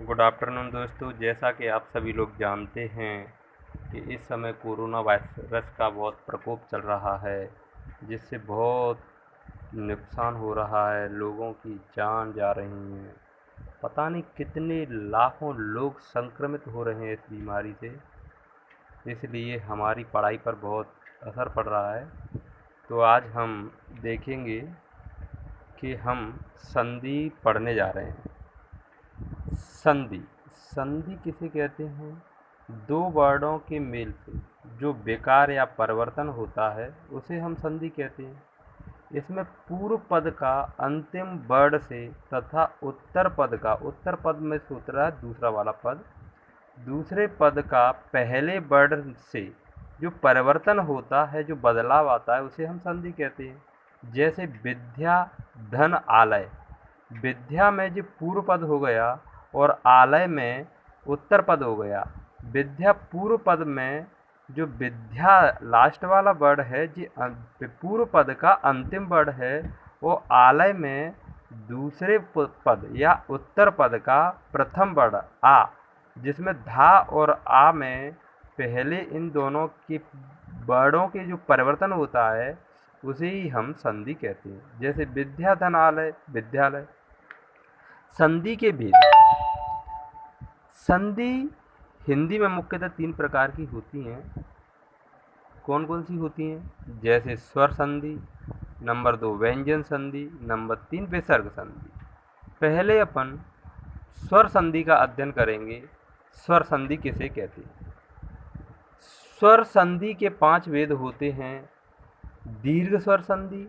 Good afternoon दोस्तों। जैसा कि आप सभी लोग जानते हैं कि इस समय कोरोना वायरस का बहुत प्रकोप चल रहा है, जिससे बहुत नुकसान हो रहा है, लोगों की जान जा रही है। पता नहीं कितने लाखों लोग संक्रमित हो रहे हैं इस बीमारी से, इसलिए हमारी पढ़ाई पर बहुत असर पड़ रहा है। तो आज हम देखेंगे कि हम संधि पढ़ने जा रहे हैं। संधि संधि किसे कहते हैं? दो वर्णों के मेल से जो विकार या परिवर्तन होता है उसे हम संधि कहते हैं। इसमें पूर्व पद का अंतिम वर्ण से तथा उत्तर पद में से उतरा दूसरा वाला पद, दूसरे पद का पहले वर्ण से जो परिवर्तन होता है, जो बदलाव आता है, उसे हम संधि कहते हैं। जैसे विद्या धन आलय, विद्या में जो पूर्व पद हो गया और आलय में उत्तर पद हो गया। विद्या पूर्व पद में जो विद्या लास्ट वाला वर्ड है, जी पूर्व पद का अंतिम वर्ड है, वो आलय में दूसरे पद या उत्तर पद का प्रथम वर्ड आ, जिसमें धा और आ में पहले इन दोनों के वर्डों के जो परिवर्तन होता है उसे ही हम संधि कहते हैं। जैसे विद्या धन आलय विद्यालय। संधि के भेद। संधि हिंदी में मुख्यतः 3 प्रकार की होती हैं। कौन कौन सी होती हैं? जैसे स्वर संधि, नंबर 2 व्यंजन संधि, नंबर 3 विसर्ग संधि। पहले अपन स्वर संधि का अध्ययन करेंगे। स्वर संधि किसे कहते हैं? स्वर संधि के 5 भेद होते हैं। दीर्घ स्वर संधि,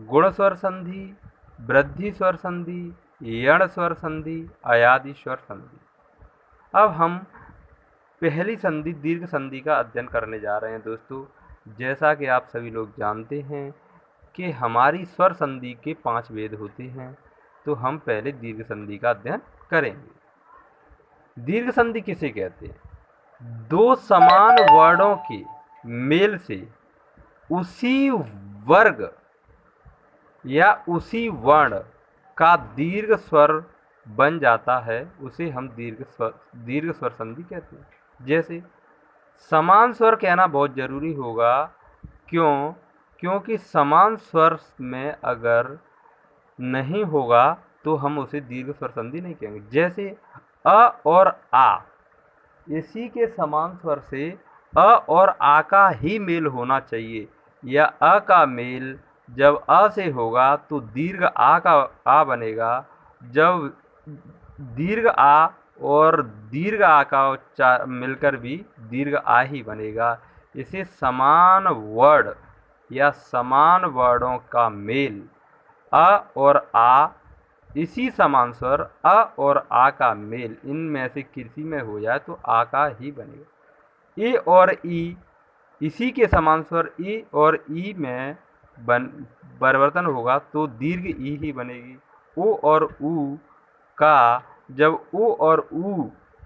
गुण स्वर संधि, वृद्धि स्वर संधि, यण स्वर संधि, अयादि स्वर संधि। अब हम पहली संधि दीर्घ संधि का अध्ययन करने जा रहे हैं दोस्तों। जैसा कि आप सभी लोग जानते हैं कि हमारी स्वर संधि के 5 भेद होते हैं, तो हम पहले दीर्घ संधि का अध्ययन करेंगे। दीर्घ संधि किसे कहते हैं? दो समान वर्णों के मेल से उसी वर्ग या उसी वर्ण का दीर्घ स्वर बन जाता है, उसे हम दीर्घ स्वर संधि कहते हैं। जैसे समान स्वर कहना बहुत जरूरी होगा। क्योंकि समान स्वर में अगर नहीं होगा तो हम उसे दीर्घ स्वर संधि नहीं कहेंगे। जैसे अ और आ, इसी के समान स्वर से अ और आ का ही मेल होना चाहिए, या अ का मेल जब अ से होगा तो दीर्घ आ का आ बनेगा। जब दीर्घ आ और दीर्घ आ का उच्चार मिलकर भी दीर्घ आ ही बनेगा। इसे समान वर्ड या समान वर्णों का मेल अ और आ, इसी समान स्वर अ और आ का मेल इनमें से किसी में हो जाए तो आ का ही बनेगा। ए और ई, इसी के समान स्वर ई और ई में परिवर्तन होगा तो दीर्घ ई ही बनेगी। ओ और ऊ का जब ओ और ऊ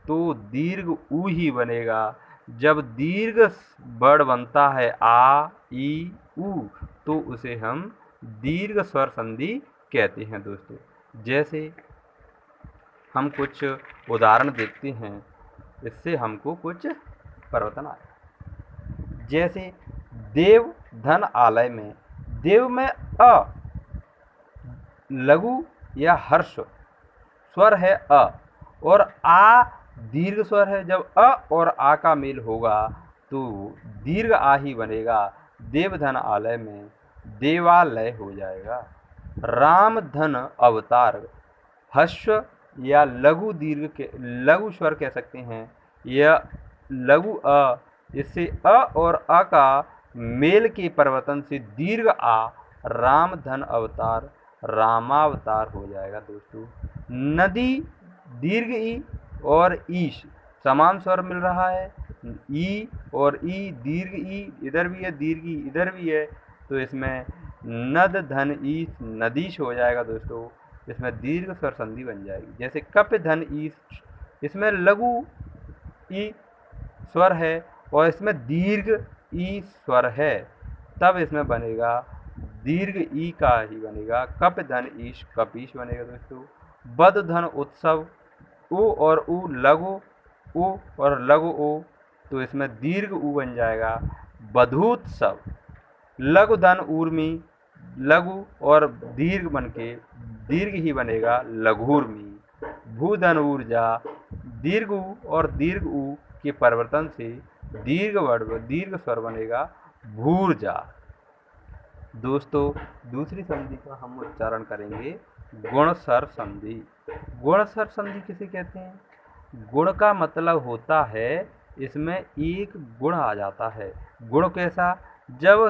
तो दीर्घ ऊ ही बनेगा। जब दीर्घ वर्ण बनता है आ ई ऊ तो उसे हम दीर्घ स्वर संधि कहते हैं दोस्तों। जैसे हम कुछ उदाहरण देखते हैं, इससे हमको कुछ परिवर्तन आया। जैसे देव धन आलय में, देव में अ लघु या हर्ष स्वर है अ, और आ दीर्घ स्वर है। जब अ और आ का मेल होगा तो दीर्घ आ ही बनेगा। देवधन आलय में देवालय हो जाएगा। राम धन अवतार, हस्व या लघु दीर्घ के लघु स्वर कह सकते हैं, यह लघु अ, इससे अ और अ का मेल के परिवर्तन से दीर्घ आ राम धन अवतार रामावतार हो जाएगा दोस्तों। नदी दीर्घ ई और ईश समान स्वर मिल रहा है। ई और ई दीर्घ ई इधर भी है, दीर्घ ई इधर भी है, तो इसमें नद धन ईश नदीश हो जाएगा दोस्तों। इसमें दीर्घ स्वर संधि बन जाएगी। जैसे कप धन ईश, इसमें लघु ई स्वर है और इसमें दीर्घ ई स्वर है, तब इसमें बनेगा दीर्घ ई का ही बनेगा। कप धन ईश कपीश बनेगा दोस्तों। बद धन उत्सव, उ और उ लघु उ और लघु उ, तो इसमें दीर्घ उ बन जाएगा बधूत्सव। लघु धन ऊर्मी, लघु और दीर्घ बन के दीर्घ ही बनेगा लघूर्मी। भूधन ऊर्जा, दीर्घ उ और दीर्घ उ के परिवर्तन से दीर्घ स्वर बनेगा भूर्जा। दोस्तों दूसरी संधि का हम उच्चारण करेंगे गुणस्वर संधि। गुणस्वर संधि किसे कहते हैं? गुण का मतलब होता है इसमें एक गुण आ जाता है। गुण कैसा? जब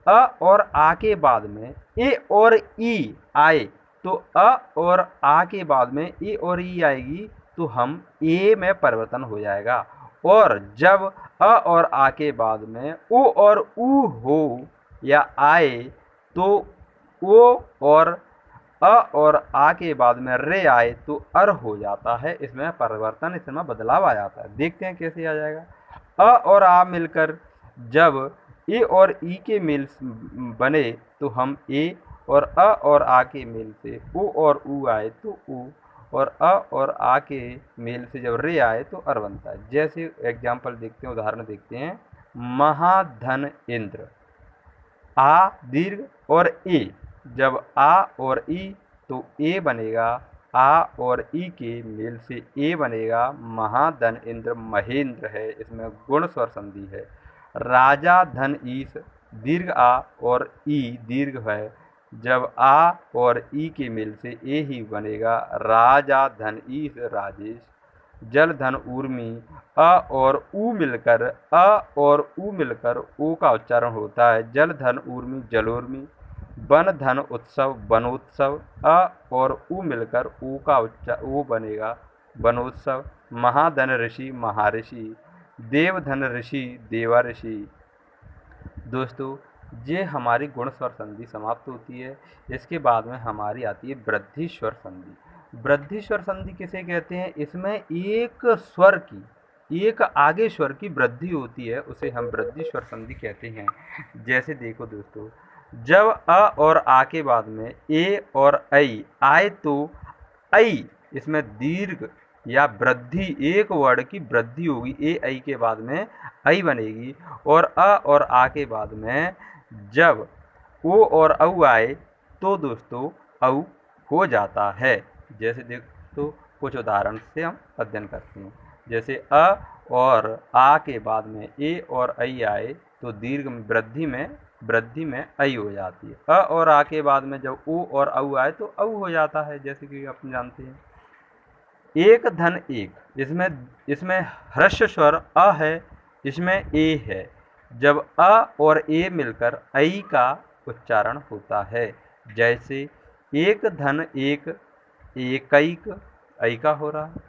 अ और आ के बाद में ए और ई आए तो अ और आ के बाद में ए और ई आएगी तो हम ए में परिवर्तन हो जाएगा। और जब अ और आ के बाद में उ और ऊ हो या आए तो ओ और अ और आ के बाद में रे आए तो अर हो जाता है। इसमें परिवर्तन, इसमें बदलाव आ जाता है। देखते हैं कैसे आ जाएगा। अ और आ मिलकर जब ए और ई के मेल बने तो हम ए, और अ और आ के मेल से उ और ऊ आए तो उ, और अ और आ के मेल से जब रे आए तो अर बनता है। जैसे एग्जाम्पल देखते हैं, उदाहरण देखते हैं। महाधन इंद्र, आ दीर्घ और ए, जब आ और ई तो ए बनेगा, आ और ई के मेल से ए बनेगा महाधन इंद्र महेंद्र है। इसमें गुण स्वर संधि है। राजा धन ईश, दीर्घ आ और ई दीर्घ है, जब आ और ई के मेल से ए ही बनेगा राजा धन ईश राजेश। जल धन ऊर्मी, अ और ऊ मिलकर ऊ का उच्चारण होता है जल धन ऊर्मी जलोर्मी। वन धन उत्सव वनोत्सव, अ और ऊ मिलकर ऊ का ऊ बनेगा वनोत्सव। महाधन ऋषि महाऋषि, देवधन ऋषि देवा ऋषि। दोस्तों ये हमारी गुण स्वर संधि समाप्त होती है। इसके बाद में हमारी आती है वृद्धि स्वर संधि। वृद्धि स्वर संधि किसे कहते हैं? इसमें एक स्वर की, एक आगे स्वर की वृद्धि होती है, उसे हम वृद्धि स्वर संधि कहते हैं। जैसे देखो दोस्तों, जब अ और आ के बाद में ए और ऐ आए तो ऐ, इसमें दीर्घ या वृद्धि, एक वर्ड की वृद्धि होगी। ए ऐ के बाद में ऐ बनेगी। और अ और आ के बाद में जब ओ और औ आए तो दोस्तों औ हो जाता है। जैसे देखो कुछ उदाहरण से हम अध्ययन करते हैं। जैसे अ और आ के बाद में ए और ऐ आए तो दीर्घ वृद्धि में ऐ हो जाती है। अ और आ के बाद में जब ओ और औ आए तो औ हो जाता है, जैसे कि अपन जानते हैं। एक धन एक, इसमें ह्रस्व स्वर अ है, इसमें ए है। जब अ और ए मिलकर ऐ का उच्चारण होता है। जैसे एक धन एक, एकैक, ऐ का हो रहा है।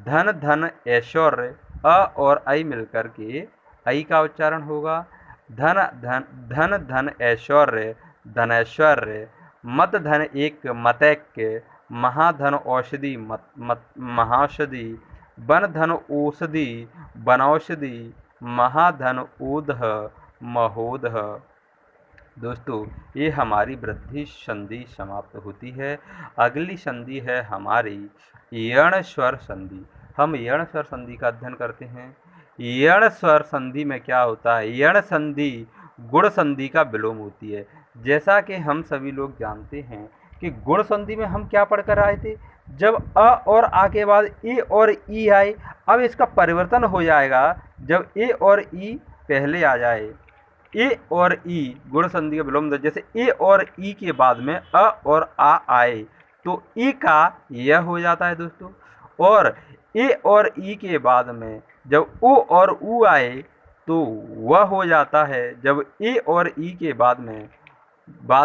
धन धन ऐश्वर्य, अ और ऐ मिलकर के ऐ का उच्चारण होगा। धन धन धन ऐश्वर्य धनैश्वर्य। मत धन एक मतैक्य, महाधन औषधि महाौषधि। वन धन औषधि वनौषधि, महाधन ओदह महोदह। दोस्तों ये हमारी वृद्धि संधि समाप्त होती है। अगली संधि है हमारी यण स्वर संधि। हम यण स्वर संधि का अध्ययन करते हैं। यण स्वर संधि में क्या होता है? यण संधि गुण संधि का विलोम होती है। जैसा कि हम सभी लोग जानते हैं कि गुण संधि में हम क्या पढ़कर आए थे? जब अ और आ के बाद ए और ई आए, अब इसका परिवर्तन हो जाएगा जब ए और ई पहले आ जाए। ए और ई गुण संधि का विलोम, जैसे ए और ई के बाद में अ और आ आए तो ई का यह हो जाता है दोस्तों। और ए और ई के बाद में जब ओ और ऊ आए तो वह हो जाता है। जब ए और ई के बाद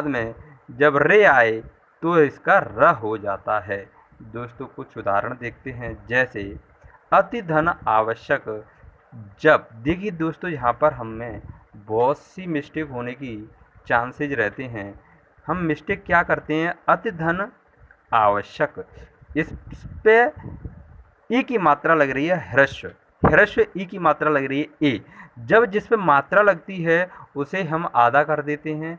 में जब रे आए तो इसका र हो जाता है। दोस्तों कुछ उदाहरण देखते हैं। जैसे अति धन आवश्यक। जब देखिए दोस्तों यहाँ पर हमें बहुत सी मिस्टेक होने की चांसेज रहते हैं। हम मिस्टेक क्या करते हैं? अति धन आवश्यक, इस पे ई की मात्रा लग रही है ह्रस्व ई की मात्रा लग रही है ए। जब जिस पे मात्रा लगती है उसे हम आधा कर देते हैं।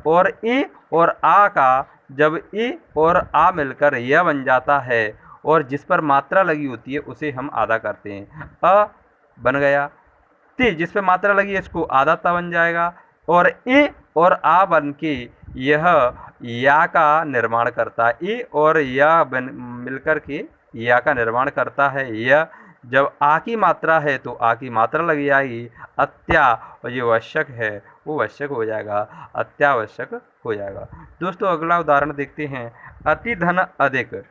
और ए और आ का जब ए और आ मिलकर यह बन जाता है और जिस पर मात्रा लगी होती है उसे हम आधा करते हैं। अ बन गया, ति जिस पर मात्रा लगी है इसको आधा ता बन जाएगा, और ए और आ बन के यह या का निर्माण करता है। ए और या मिलकर के या का निर्माण करता है। यह जब आ की मात्रा है तो आ की मात्रा लग जाएगी, अत्या, और ये आवश्यक है वो आवश्यक हो जाएगा, अत्यावश्यक हो जाएगा। दोस्तों अगला उदाहरण देखते हैं, अति धन अधिक।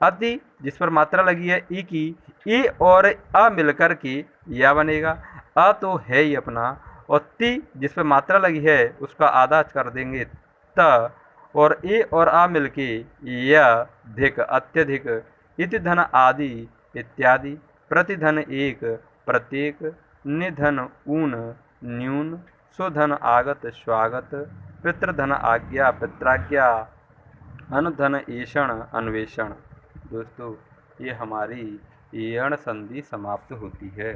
अति जिस पर मात्रा लगी है ई की, ई और अ मिलकर के या बनेगा। अ तो है ही अपना, और ति जिस पर मात्रा लगी है उसका आधा कर देंगे त, और ए और आ मिलके यह धिक, अत्यधिक। इति धन आदि इत्यादि। प्रतिधन एक, प्रत्येक। निधन ऊन, न्यून। सुधन आगत, स्वागत। पितृधन आज्ञा, पित्राज्ञा। अनुधन ऐषण, अन्वेषण। दोस्तों ये हमारी यण संधि समाप्त होती है।